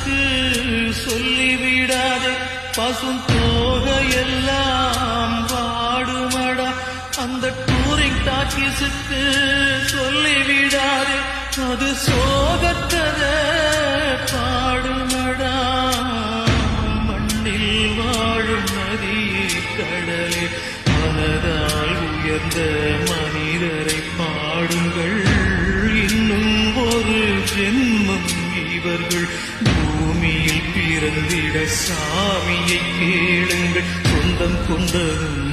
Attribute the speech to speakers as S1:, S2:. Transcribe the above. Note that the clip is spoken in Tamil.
S1: யாருக்கு சொல்லிவிடாதே, பசும் தோகையெல்லாம் வாடுமடா. அந்த டூரிங் டாக்கீஸுக்கு சொல்லிவிடாதே, அது சோகக்கதை பாடுமடா. மண்ணில் வாழும் நதியே கடலே, மனதால் உயர்ந்த மனிதரை பாடுங்கள். இன்னும் ஒரு ஜென்மம் இவர்கள் பூமியில் பிறந்திட சாமியை கேளுங்கள். சொந்தம் கொண்டதும்